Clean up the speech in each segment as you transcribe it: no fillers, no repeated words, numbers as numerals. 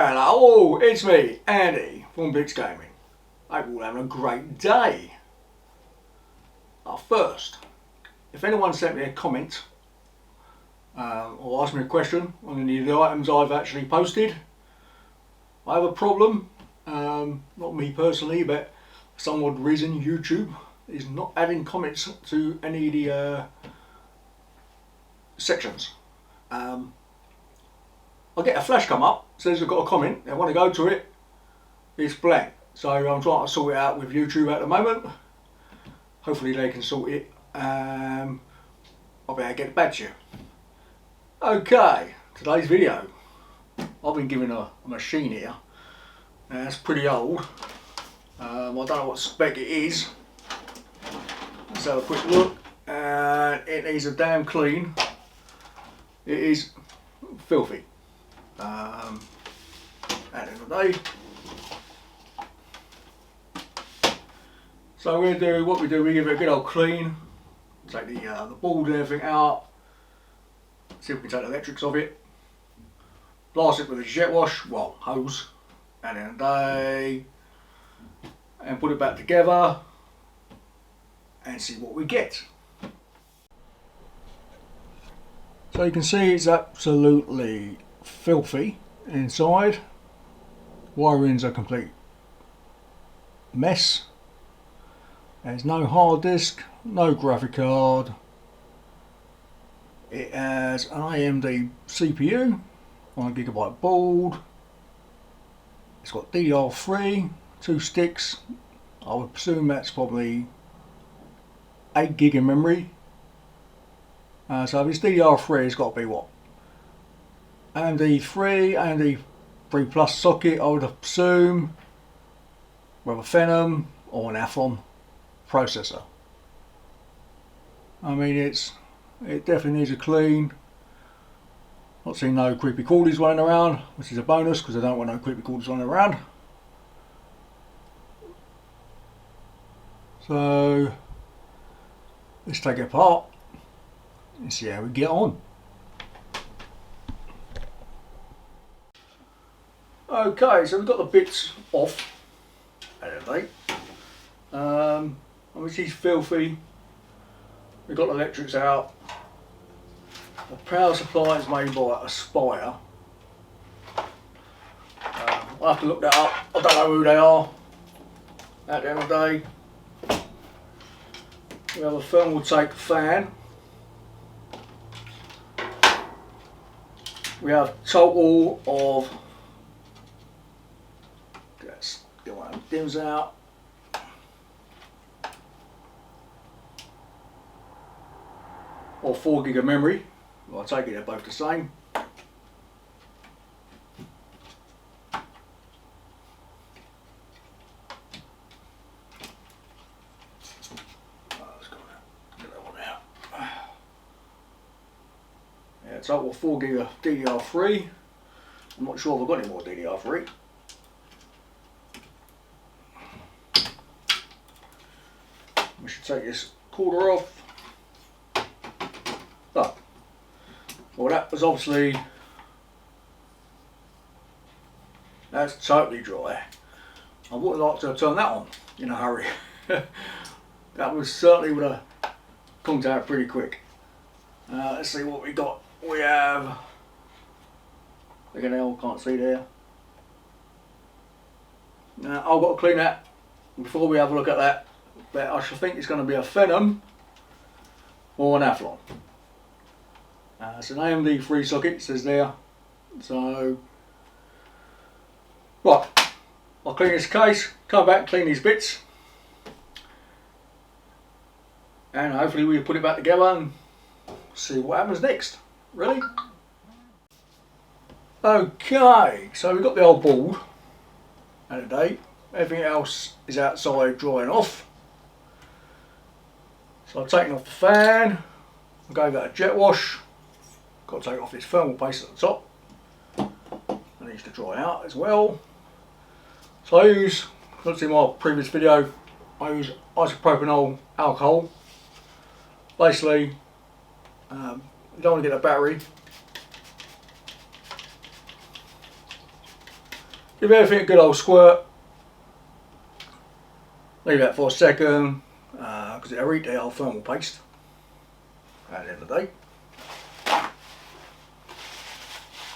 Hello, it's me, Andy from Bix Gaming. Hope you're all having a great day. First, if anyone sent me a comment or asked me a question on any of the items I've actually posted, I have a problem. Not me personally, but for some odd reason YouTube is not adding comments to any of the sections. I get a flash come up, says I've got a comment, and when I go to it, it's blank. So I'm trying to sort it out with YouTube at the moment. Hopefully they can sort it. I'll be able to get back to you. Okay, today's video. I've been given a machine here. Now, it's pretty old. I don't know what spec it is. Let's have a quick look. It needs a damn clean. It is filthy. At the end of the day. So we give it a good old clean. Take the board and everything out. See if we can take the electrics of it. Blast it with a jet wash, well, hose, at the end of the day. And put it back together and see what we get. So you can see it's absolutely filthy inside. Wiring's a complete mess. There's no hard disk, no graphic card. It has an AMD CPU, 1GB board. It's got DDR3, 2 sticks. I would presume that's probably 8GB in memory. So if it's DDR3, it's got to be what? AMD 3, AMD 3 Plus socket, I would assume, with a Phenom or an Athlon processor. I mean, it definitely needs a clean. Not seeing no creepy crawlies running around, which is a bonus because I don't want no creepy crawlies running around. So let's take it apart and see how we get on. Okay, so we've got the bits off. Obviously it's filthy. We've got the electrics out. The power supply is made by Aspire. I'll have to look that up. I don't know who they are. At the end of the day, we have a Thermaltake fan. We have total of, let's get one of them dims out. Or 4GB of memory. Well, I take it they're both the same. Yeah, total 4GB of DDR3. I'm not sure if I've got any more DDR3. We should take this quarter off. Oh. Well, that was obviously, that's totally dry. I wouldn't like to have turned that on in a hurry. That was certainly would have conked out pretty quick. Let's see what we got. We have, again, I can't see there. Now I've got to clean that before we have a look at that. But I should think it's going to be a Phenom or an Athlon. It's an AMD 3 socket, it says there. So, right, I'll clean this case, come back, clean these bits, and hopefully we'll put it back together and see what happens next. Really? Okay, so we've got the old board out of date. Everything else is outside drying off. So I've taken off the fan, I gave that a jet wash. Got to take off this thermal paste at the top. It needs to dry out as well. So I use, let's see my previous video, I use isopropanol alcohol. Basically, you don't want to get a battery. Give everything a good old squirt. Leave that for a second because it'll eat the old thermal paste at the end of the day.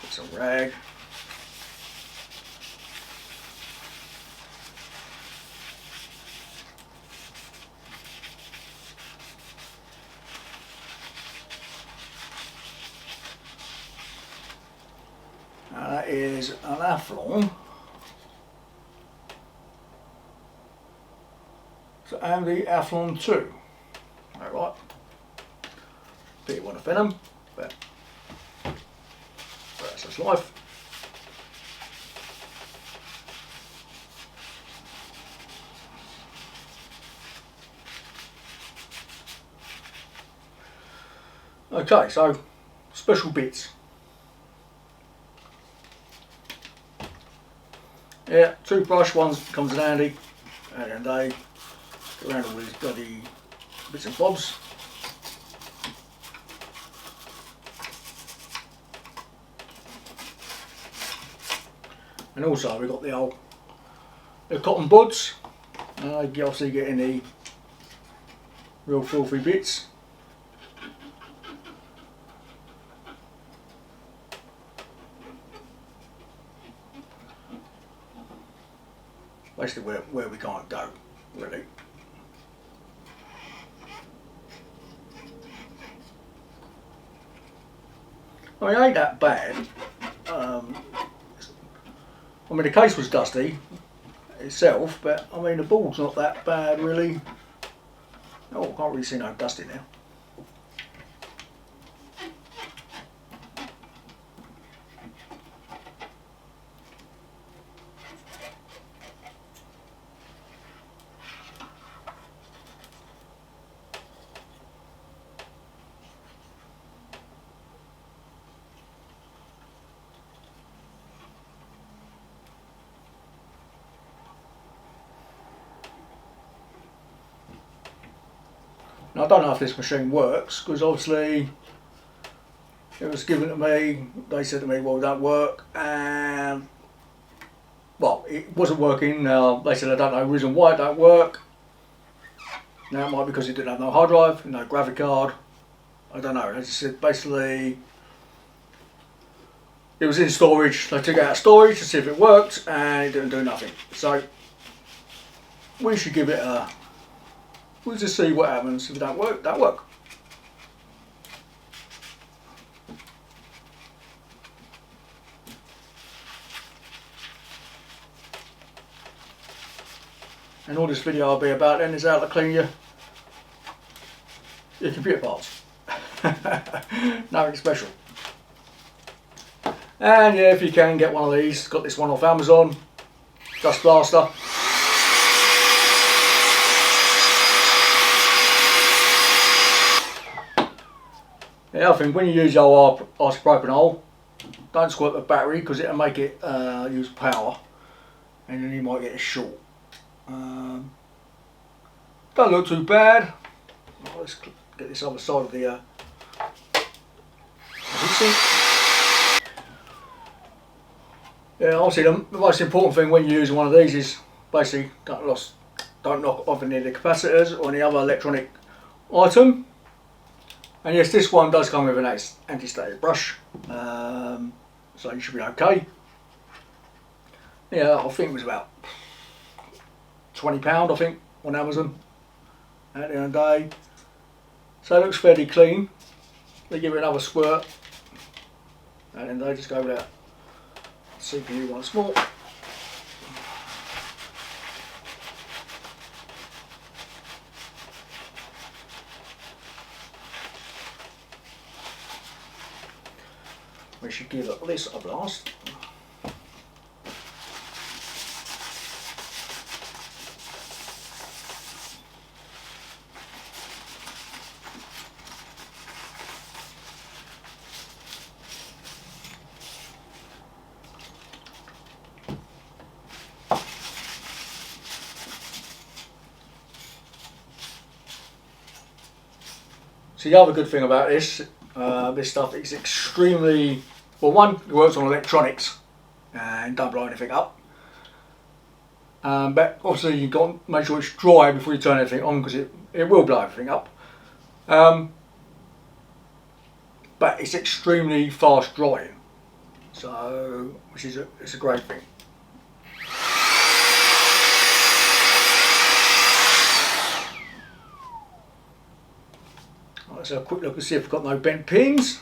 Get some rag. That is an Athlon. So, and the Athlon 2. Alright. Bit one of venom, but that's just life. Okay, so special bits. Yeah, toothbrush ones comes in handy at the end of the day. Get around all these bloody bits and bobs. And also we've got the cotton buds. You obviously get any real filthy bits. Basically where we can't go, really. I mean, it ain't that bad. I mean, the case was dusty itself, but I mean, the board's not that bad, really. Oh, I can't really see no dust in there. Now, I don't know if this machine works, because obviously it was given to me, they said to me, well, it don't work, and well, it wasn't working. They said I don't know the reason why it don't work. Now it might be because it didn't have no hard drive, no graphic card, I don't know. They just said basically it was in storage, they took it out of storage to see if it worked, and it didn't do nothing. So we should give it a, we'll just see what happens. If it don't work, don't work. And all this video will be about then is how to clean your computer parts. Nothing special. And yeah, if you can get one of these, got this one off Amazon, Dust Blaster. Yeah, I think when you use your isopropanol, don't squirt the battery because it'll make it use power, and then you might get a short. Don't look too bad. Well, let's get this other side of the heatsink. Yeah, obviously the most important thing when you're using one of these is basically don't knock off any of the capacitors or any other electronic item. And yes, this one does come with an anti-static brush, so you should be okay. Yeah, I think it was about £20, I think, on Amazon at the end of the day. So it looks fairly clean. They give it another squirt, and then they just go with that CPU once more. We should give this a blast. So the other good thing about this stuff is extremely, well, one, it works on electronics and don't blow anything up. But obviously you've got to make sure it's dry before you turn everything on, because it will blow everything up. But it's extremely fast drying, so it's a great thing. Right, let's have a quick look and see if we've got no bent pins.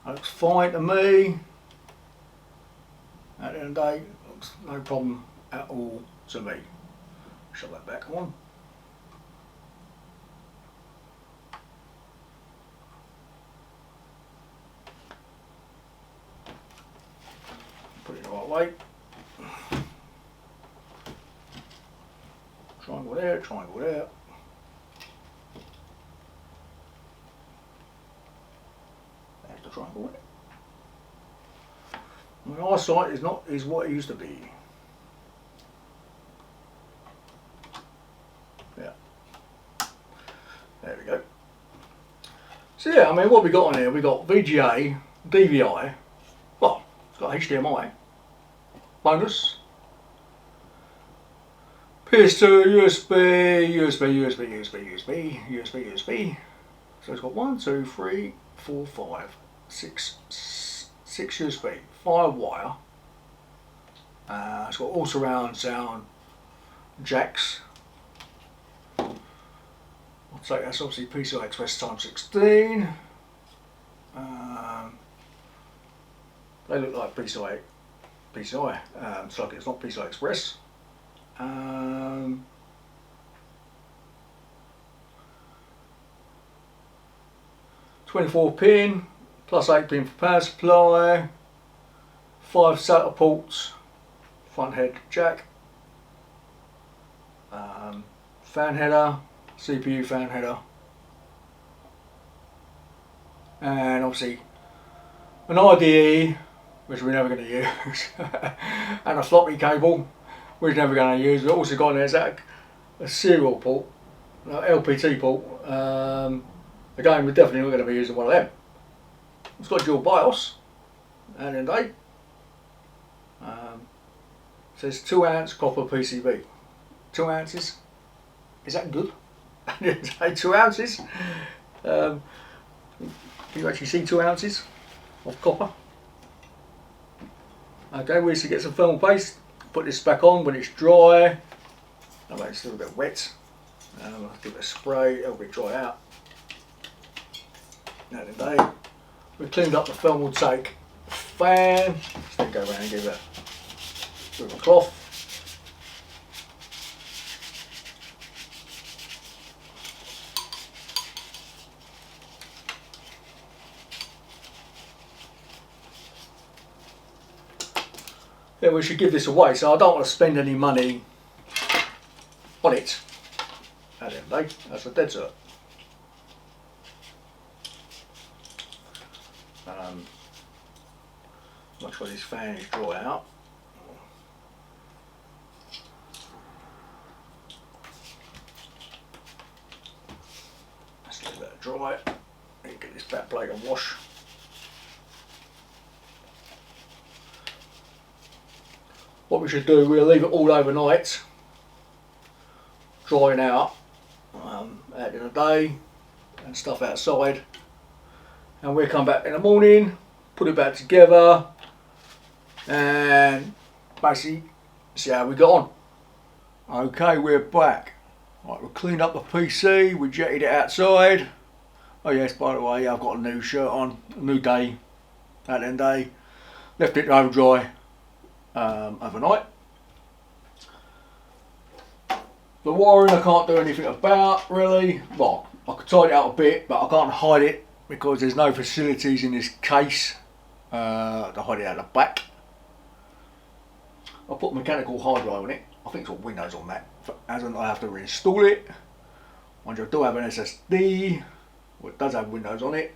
That looks fine to me. At the end of the day, looks no problem at all to me. Shut that back on. Put it the right way. Triangle there, triangle there. There's the triangle. My eyesight is what it used to be. Yeah. There we go. So yeah, I mean, what we got on here? We got VGA, DVI. Well, it's got HDMI. Bonus. PS2, USB. So it's got 1, 2, 3, 4, 5, 6 USB, 5 wire. It's got all surround sound jacks. I'll say that's obviously PCI Express times 16. They look like PCI sockets, not PCI Express. 24 pin plus 8 pin for power supply, 5 SATA ports, front head jack, fan header, CPU fan header, and obviously an IDE, which we're never going to use, and a floppy cable, which we're never going to use. We've also got an a serial port, LPT port. Again, we're definitely not going to be using one of them. It's got dual BIOS, and in date. Says 2 ounce copper PCB. 2 ounces. Is that good? 2 ounces. Can you actually see 2 ounces of copper? Okay, we used to get some thermal paste. Put this back on when it's dry. I mean, it's still a bit wet. I'll give it a spray. It'll be dry out. Now today, we cleaned up the thermal take fan. Just then go around and give it with a cloth. Yeah, we should give this away, so I don't want to spend any money on it. At the end of the day, that's a dead cert. Watch where this fan is dry out. Let's leave that dry. Get this back plate and wash. What we should do, we'll leave it all overnight, drying out at the end of the day, and stuff outside. And we'll come back in the morning, put it back together, and basically see how we got on. Okay, we're back. Right, we cleaned up the PC, we jetted it outside. Oh yes, by the way, I've got a new shirt on, a new day, at the end of the day. Left it over dry overnight. The wiring I can't do anything about, really. Well, I could tidy it out a bit, but I can't hide it because there's no facilities in this case to hide it out the back. I put mechanical hard drive on it. I think it's got Windows on that. As I have to reinstall it. Once I do have an SSD, well, it does have Windows on it,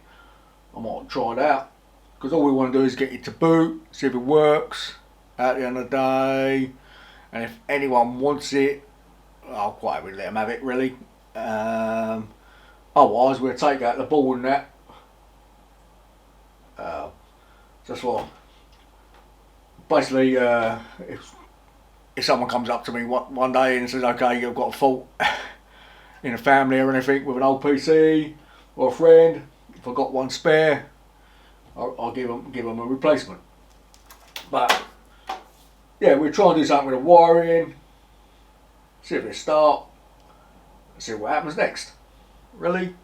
I might try it out. Because all we want to do is get it to boot, see if it works at the end of the day. And if anyone wants it, I'll quite happily let them have it, really. Otherwise, we'll take out the board and that. Just for basically, if someone comes up to me one day and says, okay, you've got a fault in a family or anything with an old PC or a friend, if I've got one spare, I'll give them a replacement. But yeah, we'll try and do something with the wiring, see if it start, see what happens next. Really,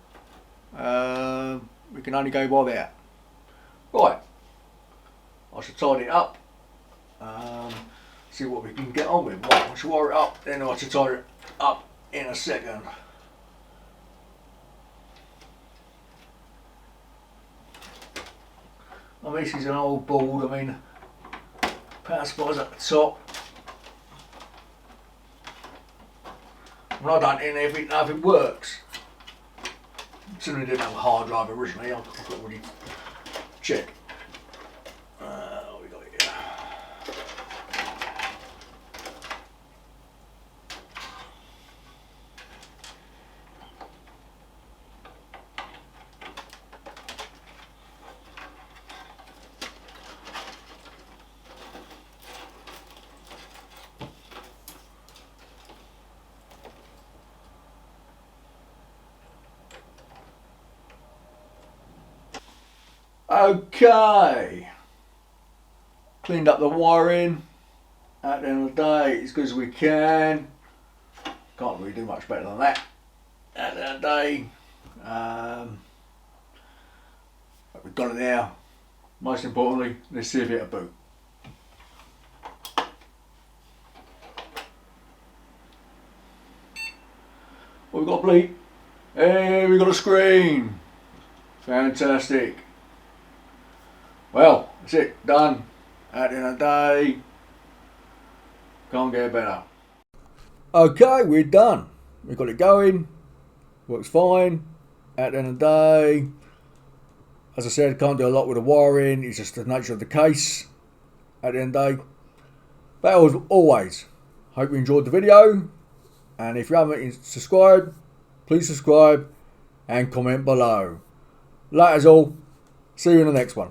we can only go by that. Right, I should tidy it up, see what we can get on with. Right, I should wire it up, then I should tidy it up in a second. I mean, this is an old board. I mean, power supply's at the top. And I don't even know if it works. Considering I didn't have a hard drive originally, I couldn't really check. What we got here? Okay, cleaned up the wiring. At the end of the day, as good as we can. Can't really do much better than that. At the end of the day, but we've got it now. Most importantly, let's see if it'll boot. What we've got, bleep? Hey, we've got a screen. Fantastic. Well, that's it, done. At the end of the day, can't get better. Okay, we're done. We've got it going, works fine. At the end of the day, as I said, can't do a lot with the wiring, it's just the nature of the case. At the end of the day, but as always, hope you enjoyed the video, and if you haven't subscribed, please subscribe and comment below. That is all. See you in the next one.